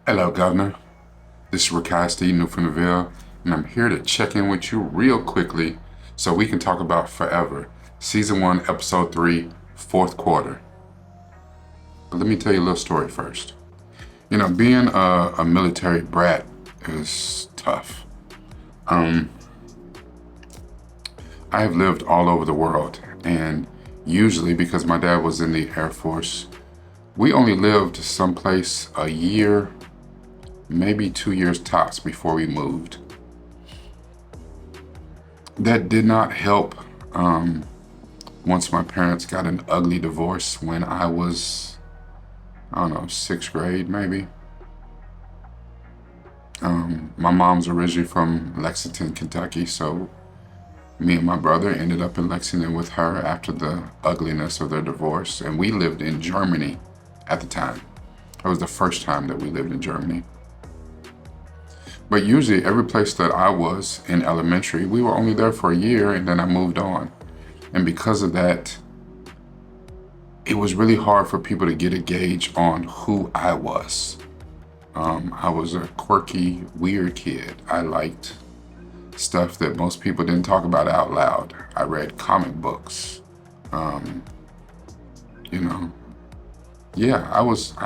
Hello, Governor. This is Rakai Steve from the Ville, and I'm here to check in with you real quickly so we can talk about Forever, Season 1, Episode 3, fourth quarter. But let me tell you a little story first. Being a military brat is tough. I have lived all over the world, and usually because my dad was in the Air Force, we only lived someplace a year, maybe 2 years tops before we moved. That did not help once my parents got an ugly divorce when I was, I don't know, sixth grade maybe. My mom's originally from Lexington, Kentucky, so me and my brother ended up in Lexington with her after the ugliness of their divorce, and we lived in Germany at the time. It was the first time that we lived in Germany. But usually every place that I was in elementary, we were only there for a year and then I moved on. And because of that, it was really hard for people to get a gauge on who I was. I was a quirky, weird kid. I liked stuff that most people didn't talk about out loud. I read comic books. I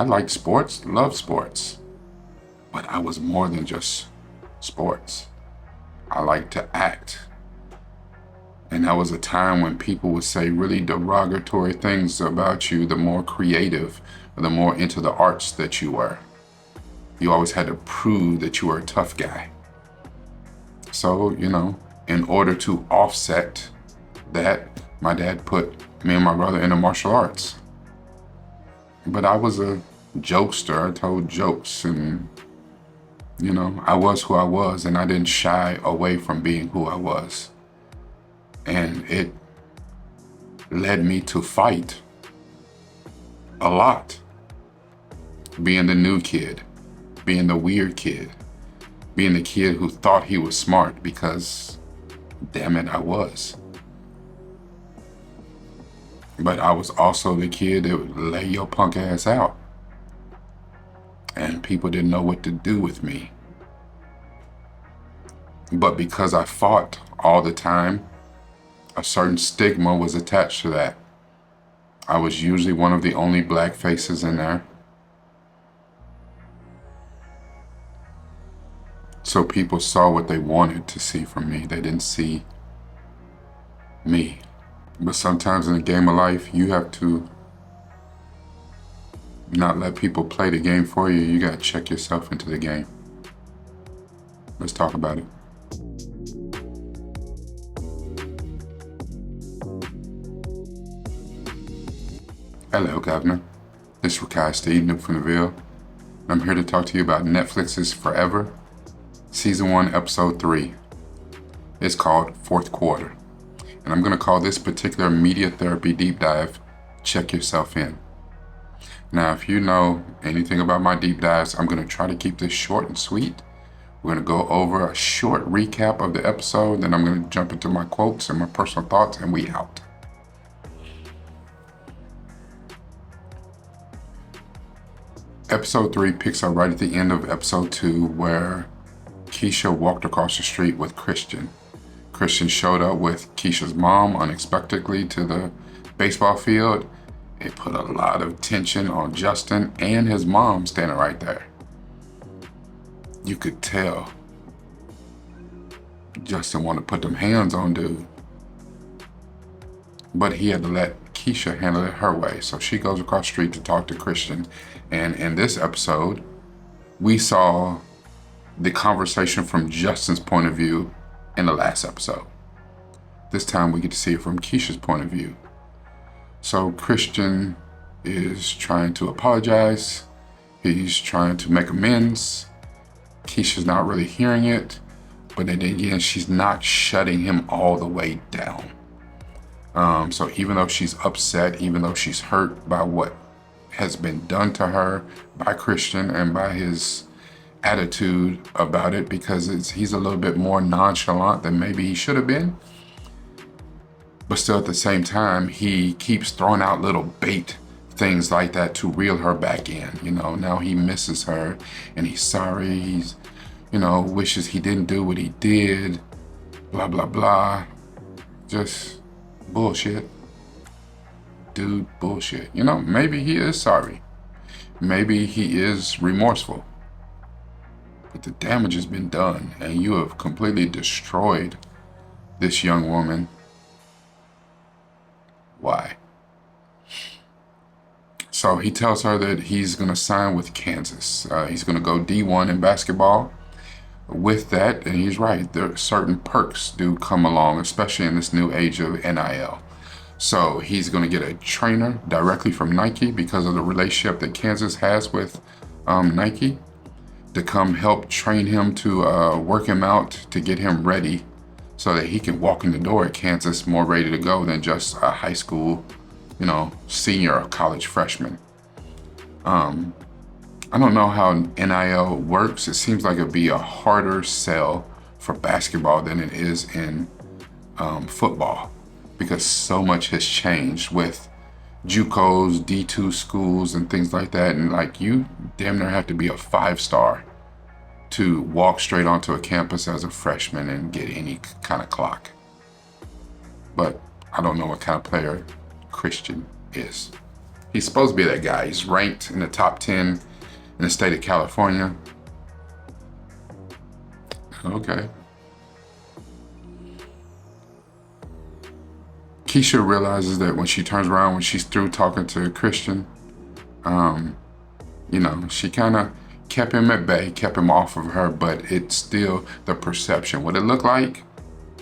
liked sports, loved sports. But I was more than just sports. I liked to act. And that was a time when people would say really derogatory things about you, the more creative, or the more into the arts that you were. You always had to prove that you were a tough guy. So, in order to offset that, my dad put me and my brother into martial arts. But I was a jokester. I told jokes and I was who I was, and I didn't shy away from being who I was. And it led me to fight a lot. Being the new kid, being the weird kid, being the kid who thought he was smart because, damn it, I was. But I was also the kid that would lay your punk ass out. And people didn't know what to do with me. But because I fought all the time, a certain stigma was attached to that. I was usually one of the only black faces in there. So people saw what they wanted to see from me. They didn't see me. But sometimes in the game of life, you have to not let people play the game for you. You gotta check yourself into the game. Let's talk about it. Hello, Governor. This is Rakai Steve from the Ville. I'm here to talk to you about Netflix's Forever, Season 1, Episode 3. It's called Fourth Quarter. And I'm going to call this particular media therapy deep dive, Check Yourself In. Now, if you know anything about my deep dives, I'm going to try to keep this short and sweet. We're going to go over a short recap of the episode, then I'm going to jump into my quotes and my personal thoughts, and we out. Episode 3 picks up right at the end of Episode 2, where Keisha walked across the street with Christian. Christian showed up with Keisha's mom unexpectedly to the baseball field. It put a lot of tension on Justin and his mom standing right there. You could tell Justin wanted to put them hands on dude. But he had to let Keisha handle it her way. So she goes across the street to talk to Christian. And in this episode, we saw the conversation from Justin's point of view in the last episode. This time we get to see it from Keisha's point of view. So Christian is trying to apologize. He's trying to make amends. Keisha's not really hearing it. But then again, she's not shutting him all the way down. So even though she's upset, even though she's hurt by what has been done to her by Christian and by his attitude about it, because he's a little bit more nonchalant than maybe he should have been. But still at the same time, he keeps throwing out little bait things like that to reel her back in. You know, now he misses her and he's sorry. He's, you know, wishes he didn't do what he did, blah, blah, blah. Just bullshit. Dude, bullshit. You know, maybe he is sorry. Maybe he is remorseful. But the damage has been done and you have completely destroyed this young woman. Why? So he tells her that he's going to sign with Kansas. He's going to go D1 in basketball. With that, and he's right, there are certain perks do come along, especially in this new age of NIL. So he's going to get a trainer directly from Nike because of the relationship that Kansas has with Nike to come help train him to work him out to get him ready so that he can walk in the door at Kansas more ready to go than just a high school, you know, senior or college freshman. I don't know how NIL works. It seems like it'd be a harder sell for basketball than it is in football because so much has changed with JUCOs, D2 schools and things like that. And like you damn near have to be a 5-star to walk straight onto a campus as a freshman and get any kind of clock. But I don't know what kind of player Christian is. He's supposed to be that guy. He's ranked in the top 10 in the state of California. Okay. Keisha realizes that when she turns around, when she's through talking to Christian, you know, she kind of kept him at bay, kept him off of her, but it's still the perception. What it looked like,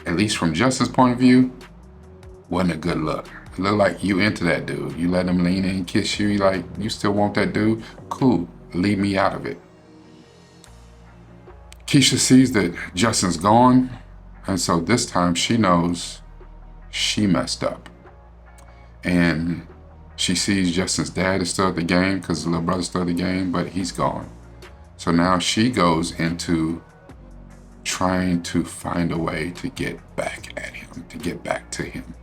at least from Justin's point of view, wasn't a good look. It looked like you into that dude. You let him lean in and kiss you. You like, you still want that dude? Cool, leave me out of it. Keisha sees that Justin's gone, and so this time she knows she messed up. And she sees Justin's dad is still at the game because the little brother's still at the game, but he's gone. So now she goes into trying to find a way to get back at him, to get back to him.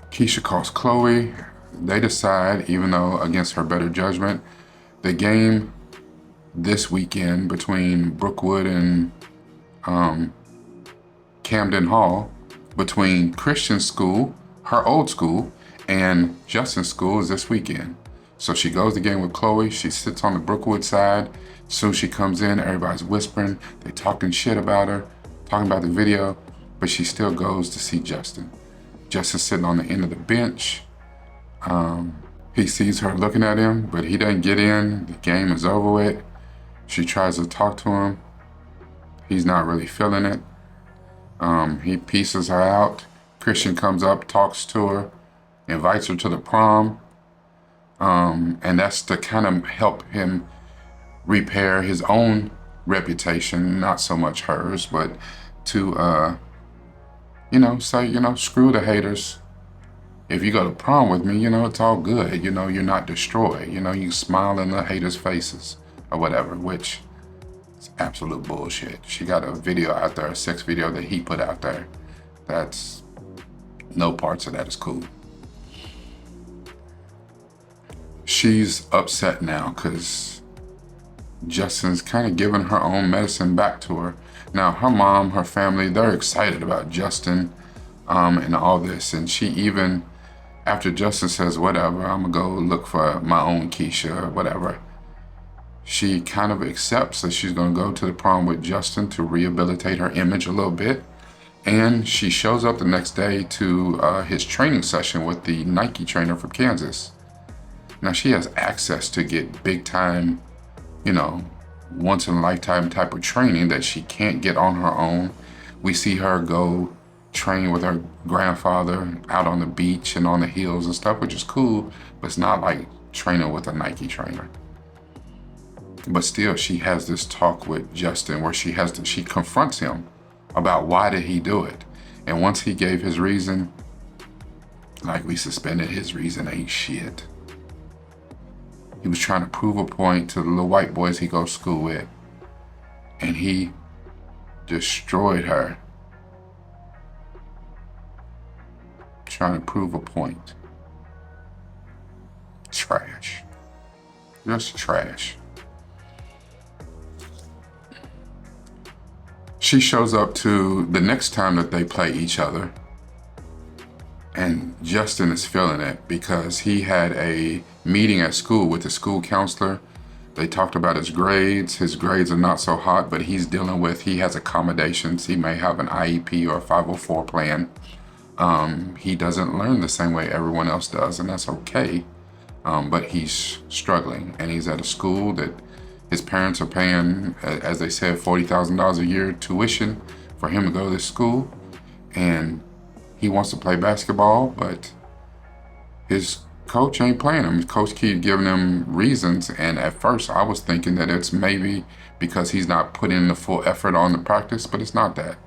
Keisha calls Chloe. They decide, even though against her better judgment, the game this weekend between Brookwood and Camden Hall, between Christian's school, her old school, and Justin's school is this weekend. So she goes to the game with Chloe. She sits on the Brookwood side. Soon she comes in, everybody's whispering. They talking shit about her, talking about the video, but she still goes to see Justin. Justin's sitting on the end of the bench. He sees her looking at him, but he doesn't get in. The game is over with. She tries to talk to him. He's not really feeling it. He pieces her out. Christian comes up, talks to her, invites her to the prom. And that's to kind of help him repair his own reputation, not so much hers, but to, you know, say, you know, screw the haters. If you go to prom with me, you know, it's all good. You know, you're not destroyed. You know, you smile in the haters' faces or whatever, which is absolute bullshit. She got a video out there, a sex video that he put out there. That's, no parts of that is cool. She's upset now because Justin's kind of giving her own medicine back to her. Now, her mom, her family, they're excited about Justin and all this. And she even, after Justin says, whatever, I'm going to go look for my own Keisha or whatever, she kind of accepts that she's going to go to the prom with Justin to rehabilitate her image a little bit. And she shows up the next day to his training session with the Nike trainer from Kansas. Now she has access to get big time, you know, once in a lifetime type of training that she can't get on her own. We see her go train with her grandfather out on the beach and on the hills and stuff, which is cool, but it's not like training with a Nike trainer. But still, she has this talk with Justin where she confronts him about why did he do it. And once he gave his reason, like, we suspended his reason ain't shit. He was trying to prove a point to the little white boys he goes to school with. And he destroyed her. Trying to prove a point. Trash. Just trash. She shows up to the next time that they play each other, and Justin is feeling it because he had a meeting at school with the school counselor. They talked about his grades. His grades are not so hot, but he has accommodations. He may have an IEP or a 504 plan. He doesn't learn the same way everyone else does, and that's okay. But he's struggling, and he's at a school that his parents are paying, as they said, $40,000 a year tuition for him to go to this school. And he wants to play basketball, but his coach ain't playing him. His coach keeps giving him reasons. And at first I was thinking that it's maybe because he's not putting in the full effort on the practice, but it's not that.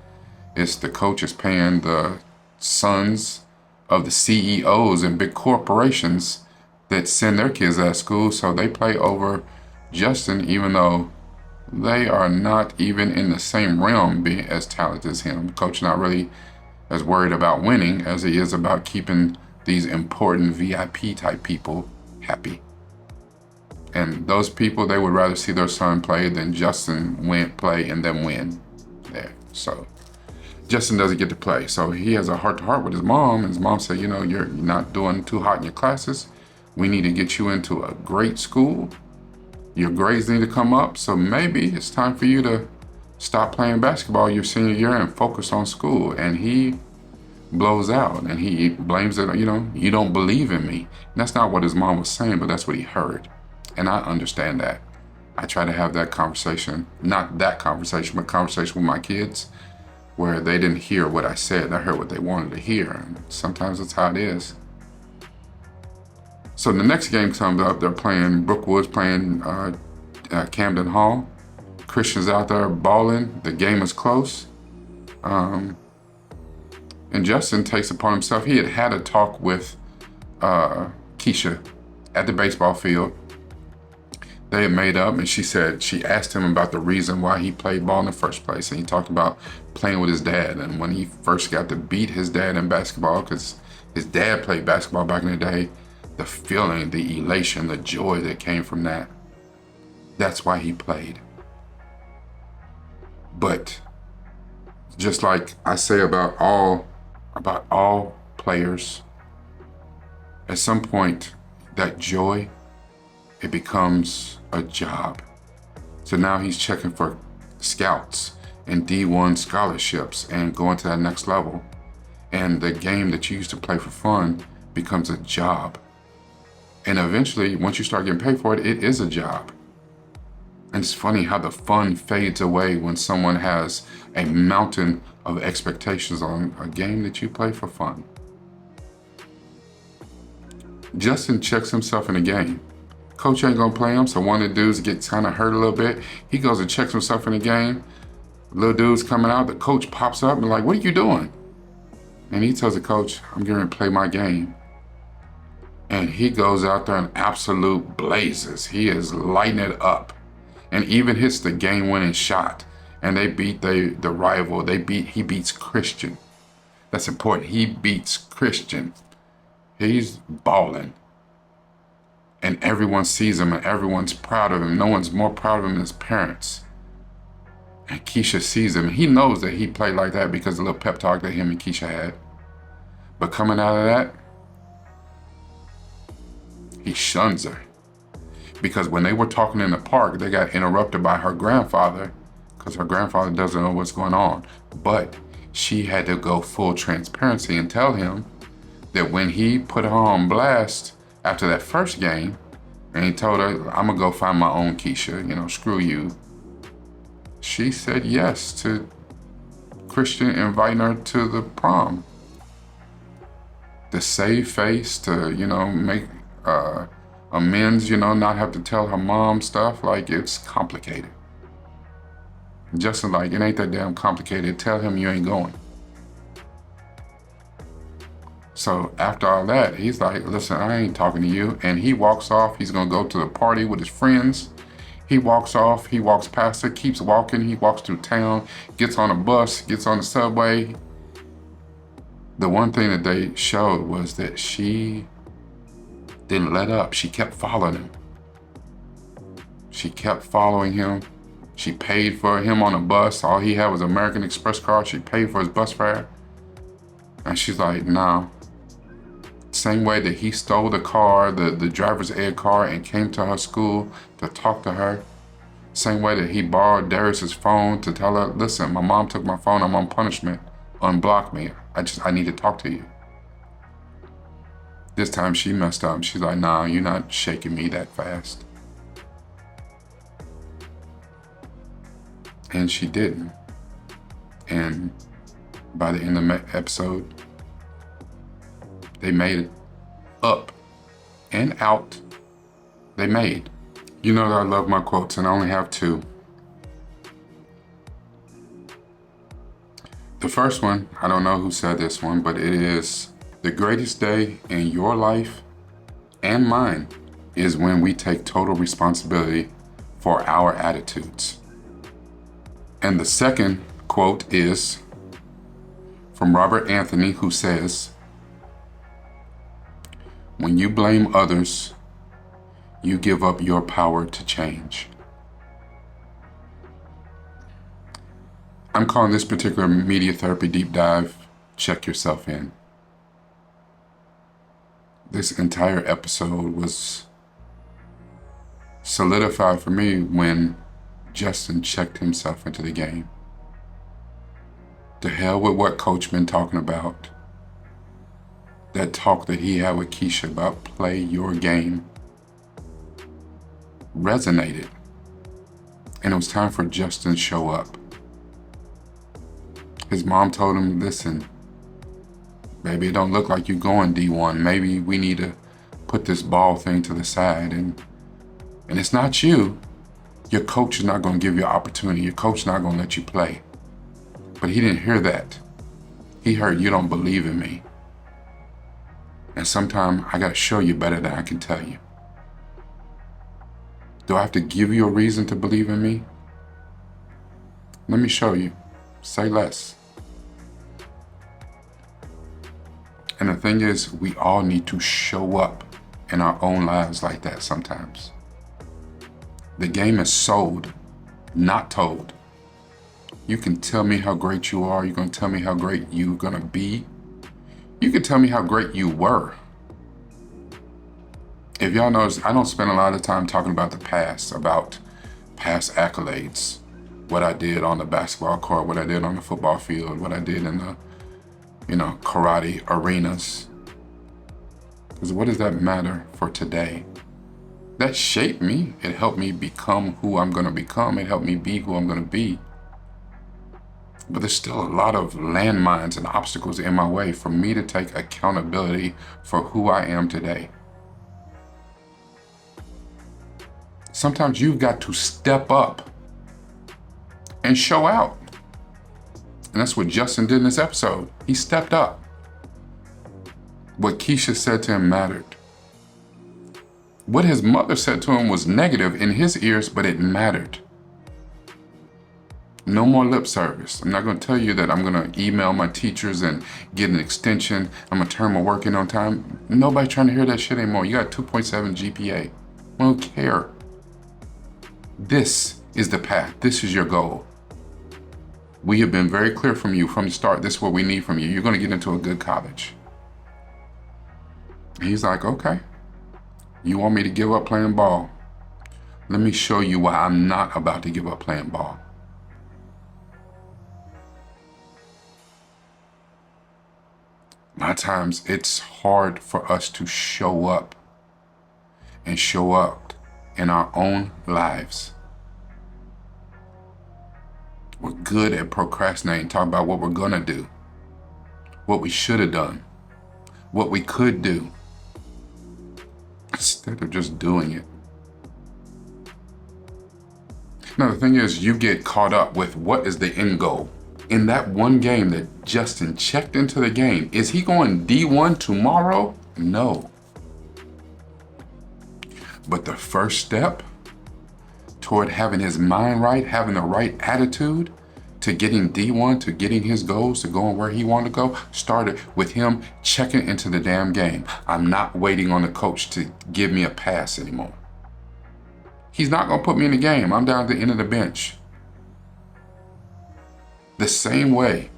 It's the coach is paying the sons of the CEOs and big corporations that send their kids out of school, so they play over Justin, even though they are not even in the same realm being as talented as him. Coach not really as worried about winning as he is about keeping these important VIP type people happy. And those people, they would rather see their son play than Justin play and then win there. So Justin doesn't get to play. So he has a heart-to-heart with his mom, and his mom said, you're not doing too hot in your classes. We need to get you into a great school. Your grades need to come up, so maybe it's time for you to stop playing basketball your senior year and focus on school. And he blows out and he blames it, you don't believe in me. And that's not what his mom was saying, but that's what he heard. And I understand that. I try to have that conversation, not that conversation, but conversation with my kids where they didn't hear what I said. I heard what they wanted to hear. And sometimes that's how it is. So the next game comes up, they're playing, Brookwood's playing Camden Hall. Christian's out there balling, the game is close. And Justin takes upon himself, he had a talk with Keisha at the baseball field. They had made up, and she asked him about the reason why he played ball in the first place. And he talked about playing with his dad. And when he first got to beat his dad in basketball, because his dad played basketball back in the day, the feeling, the elation, the joy that came from that, that's why he played. But just like I say about all players, at some point, that joy, it becomes a job. So now he's checking for scouts and D1 scholarships and going to that next level. And the game that you used to play for fun becomes a job. And eventually, once you start getting paid for it, it is a job. And it's funny how the fun fades away when someone has a mountain of expectations on a game that you play for fun. Justin checks himself in a game. Coach ain't gonna play him, so one of the dudes gets kind of hurt a little bit. He goes and checks himself in the game. Little dude's coming out, the coach pops up and like, what are you doing? And he tells the coach, I'm going to play my game. And he goes out there in absolute blazes. He is lighting it up and even hits the game-winning shot. And they beat the rival. He beats Christian. That's important. He beats Christian. He's balling. And everyone sees him and everyone's proud of him. No one's more proud of him than his parents. And Keisha sees him. He knows that he played like that because of the little pep talk that him and Keisha had. But coming out of that, he shuns her. Because when they were talking in the park, they got interrupted by her grandfather because her grandfather doesn't know what's going on. But she had to go full transparency and tell him that when he put her on blast after that first game, and he told her, I'm gonna go find my own Keisha, screw you. She said yes to Christian inviting her to the prom. To save face, to, make amends, not have to tell her mom stuff, like it's complicated. Justin like, it ain't that damn complicated. Tell him you ain't going. So after all that, he's like, listen, I ain't talking to you. And he walks off. He's going to go to the party with his friends. He walks off. He walks past it, keeps walking. He walks through town, gets on a bus, gets on the subway. The one thing that they showed was that she didn't let up. She kept following him. She kept following him. She paid for him on a bus. All he had was an American Express card. She paid for his bus fare. And she's like, no. Same way that he stole the car, the driver's ed car, and came to her school to talk to her. Same way that he borrowed Darius's phone to tell her, listen, my mom took my phone, I'm on punishment. Unblock me. I need to talk to you. This time she messed up. She's like, nah, you're not shaking me that fast. And she didn't. And by the end of the episode, they made it up and out. They made. You know that I love my quotes, and I only have two. The first one, I don't know who said this one, but it is, the greatest day in your life and mine is when we take total responsibility for our attitudes. And the second quote is from Robert Anthony, who says, when you blame others, you give up your power to change. I'm calling this particular media therapy deep dive, Check Yourself In. This entire episode was solidified for me when Justin checked himself into the game. To hell with what Coach been talking about. That talk that he had with Keisha about play your game resonated. And it was time for Justin to show up. His mom told him, listen, baby, it don't look like you're going D1. Maybe we need to put this ball thing to the side. And it's not you. Your coach is not going to give you an opportunity. Your coach is not going to let you play. But he didn't hear that. He heard, you don't believe in me. And sometimes I got to show you better than I can tell you. Do I have to give you a reason to believe in me? Let me show you. Say less. And the thing is, we all need to show up in our own lives like that sometimes. The game is sold, not told. You can tell me how great you are. You're going to tell me how great you're going to be. You can tell me how great you were. If y'all notice, I don't spend a lot of time talking about the past, about past accolades, what I did on the basketball court, what I did on the football field, what I did in the, karate arenas. Because what does that matter for today? That shaped me. It helped me become who I'm going to become. It helped me be who I'm going to be. But there's still a lot of landmines and obstacles in my way for me to take accountability for who I am today. Sometimes you've got to step up and show out. And that's what Justin did in this episode. He stepped up. What Keisha said to him mattered. What his mother said to him was negative in his ears, but it mattered. No more lip service. I'm not going to tell you that I'm going to email my teachers and get an extension. I'm going to turn my work in on time. Nobody trying to hear that shit anymore. You got 2.7 GPA. I don't care. This is the path. This is your goal. We have been very clear from you from the start. This is what we need from you. You're going to get into a good college. And he's like, okay. You want me to give up playing ball? Let me show you why I'm not about to give up playing ball. A lot of times it's hard for us to show up and show up in our own lives. We're good at procrastinating, talking about what we're gonna do, what we should have done, what we could do, instead of just doing it. Now, the thing is, you get caught up with what is the end goal. In that one game that Justin checked into the game, is he going D1 tomorrow? No. But the first step toward having his mind right, having the right attitude, to getting D1, to getting his goals, to going where he wanted to go, started with him checking into the damn game. I'm not waiting on the coach to give me a pass anymore. He's not going to put me in the game. I'm down at the end of the bench. The same way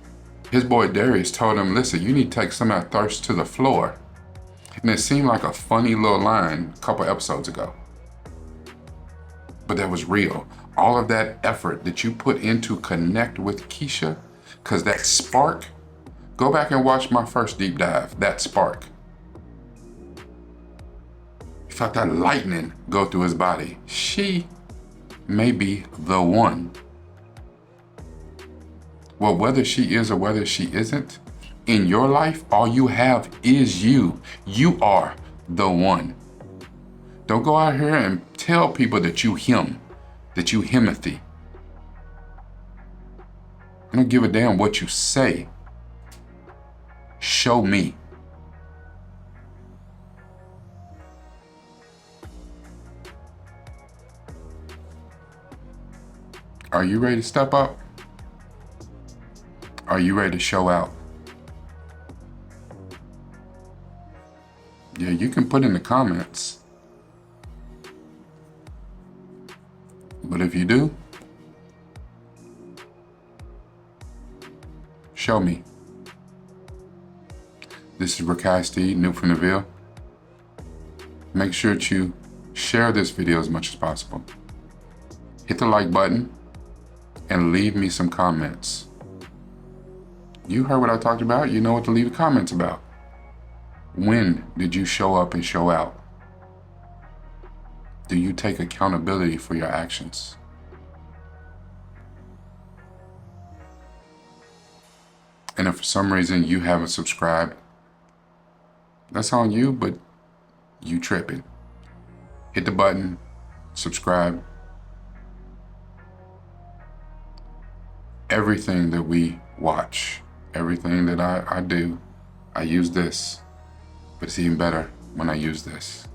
his boy Darius told him, listen, you need to take some of that thirst to the floor. And it seemed like a funny little line a couple episodes ago. But that was real. All of that effort that you put into connect with Keisha, because that spark, go back and watch my first deep dive, that spark. He felt that lightning go through his body. She may be the one. Well, whether she is or whether she isn't, in your life, all you have is you. You are the one. Don't go out here and tell people that you him, that you himothy. I don't give a damn what you say. Show me. Are you ready to step up? Are you ready to show out? Yeah, you can put in the comments. But if you do, show me. This is Rakai Steed, new from the Ville. Make sure that you share this video as much as possible. Hit the like button and leave me some comments. You heard what I talked about. You know what to leave comments about. When did you show up and show out? Do you take accountability for your actions? And if for some reason you haven't subscribed, that's on you, but you tripping. Hit the button, subscribe. Everything that we watch, everything that I do, I use this, but it's even better when I use this.